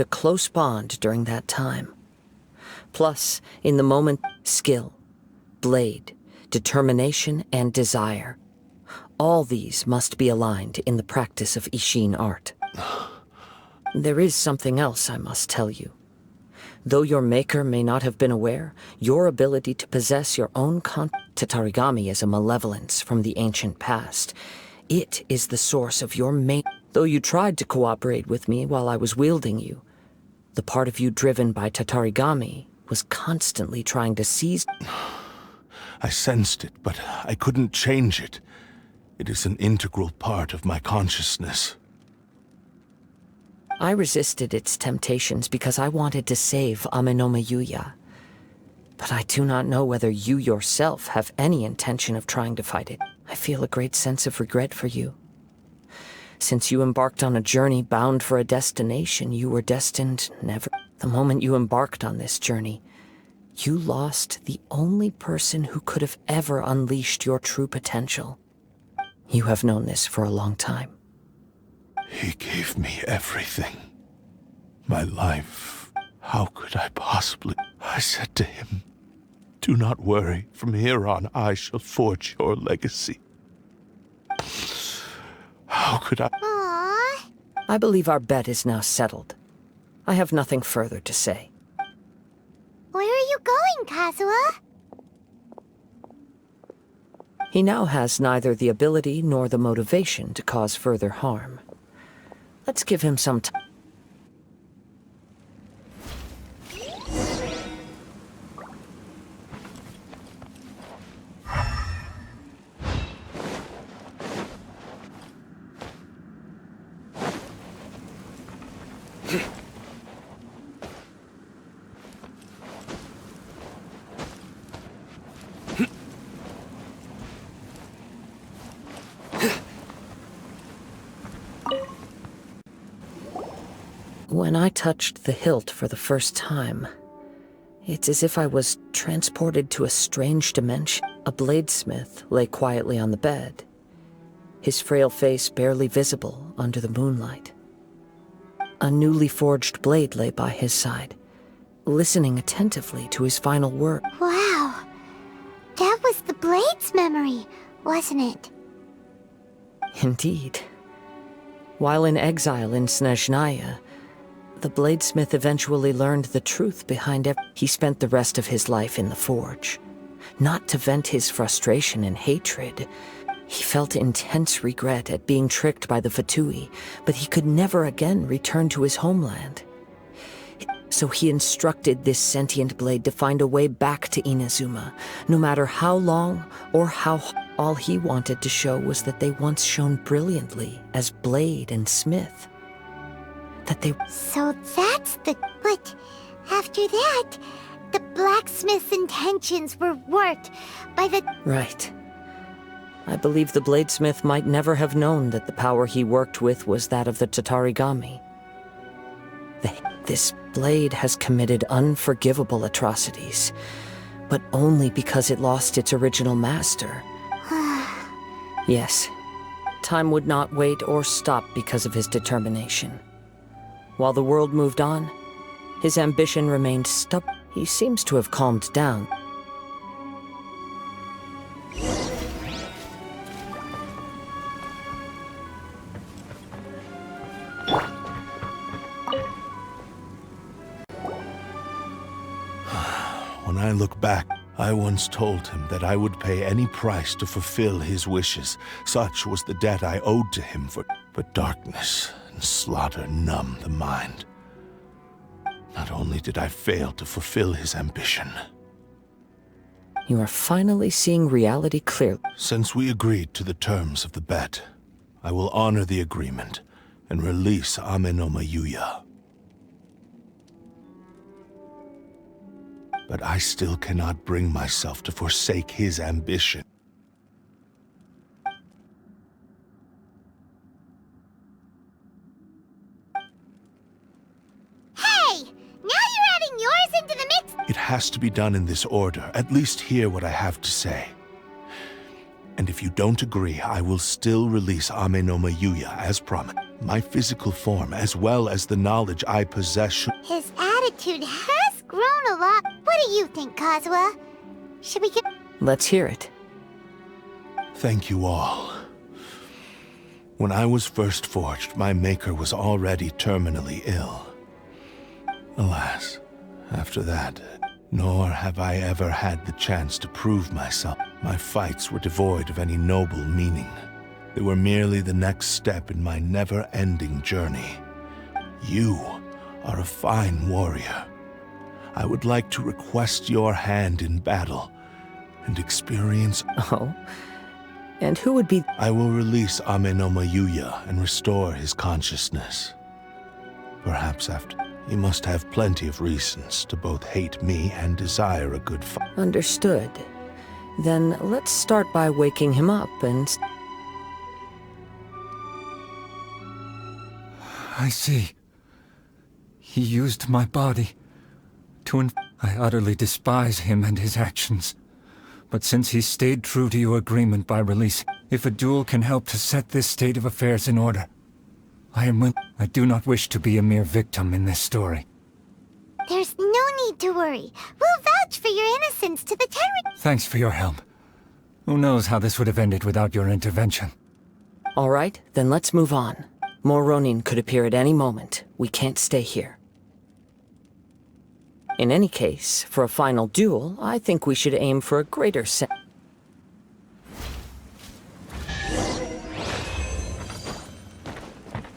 a close bond during that time. Plus, in the moment, skill, blade, determination, and desire. All these must be aligned in the practice of Ishin art. There is something else I must tell you. Though your maker may not have been aware, your ability to possess your own Tatarigami is a malevolence from the ancient past. It is the source of your Though you tried to cooperate with me while I was wielding you, the part of you driven by Tatarigami was constantly trying to seize... I sensed it, but I couldn't change it. It is an integral part of my consciousness. I resisted its temptations because I wanted to save Amenoma Yuya. But I do not know whether you yourself have any intention of trying to fight it. I feel a great sense of regret for you. Since you embarked on a journey bound for a destination, you were destined never... The moment you embarked on this journey, you lost the only person who could have ever unleashed your true potential. You have known this for a long time. He gave me everything. My life. How could I possibly... I said to him, "Do not worry. From here on, I shall forge your legacy." How could I... Aww. I believe our bet is now settled. I have nothing further to say. Where are you going, Kazuha? He now has neither the ability nor the motivation to cause further harm. Let's give him some time. When I touched the hilt for the first time, it's as if I was transported to a strange dimension. A bladesmith lay quietly on the bed, his frail face barely visible under the moonlight. A newly forged blade lay by his side, listening attentively to his final word. Wow. That was the blade's memory, wasn't it? Indeed. While in exile in Snezhnaya, the bladesmith eventually learned the truth behind everything. He spent the rest of his life in the forge, not to vent his frustration and hatred. He felt intense regret at being tricked by the Fatui, but he could never again return to his homeland. So he instructed this sentient blade to find a way back to Inazuma, no matter how long or how... All he wanted to show was that they once shone brilliantly as blade and smith. That they... So that's the... But after that, the blacksmith's intentions were worked by the... Right. I believe the bladesmith might never have known that the power he worked with was that of the Tatarigami. This blade has committed unforgivable atrocities, but only because it lost its original master. Yes, time would not wait or stop because of his determination. While the world moved on, his ambition remained stubborn. He seems to have calmed down. When I look back, I once told him that I would pay any price to fulfill his wishes. Such was the debt I owed to him but darkness and slaughter numb the mind. Not only did I fail to fulfill his ambition. You are finally seeing reality clearly. Since we agreed to the terms of the bet, I will honor the agreement and release Amenoma Yuya. But I still cannot bring myself to forsake his ambition. Hey! Now you're adding yours into the mix! It has to be done in this order. At least hear what I have to say. And if you don't agree, I will still release Amenoma Yuya as promised. My physical form, as well as the knowledge I possess, His attitude has grown a lot. What do you think, Kazuha? Should we get... Let's hear it. Thank you all. When I was first forged, my maker was already terminally ill. Alas, after that, nor have I ever had the chance to prove myself. My fights were devoid of any noble meaning. They were merely the next step in my never-ending journey. You are a fine warrior. I would like to request your hand in battle and experience... Oh? And who would be... I will release Ame no Mayuya and restore his consciousness. Perhaps after... He must have plenty of reasons to both hate me and desire a good fight. Understood. Then let's start by waking him up and... I see. He used my body to I utterly despise him and his actions. But since he stayed true to your agreement by release, if a duel can help to set this state of affairs in order, I am willing. I do not wish to be a mere victim in this story. There's no need to worry. We'll vouch for your innocence to the terror... Thanks for your help. Who knows how this would have ended without your intervention. All right, then let's move on. More Ronin could appear at any moment. We can't stay here. In any case, for a final duel, I think we should aim for a greater sense.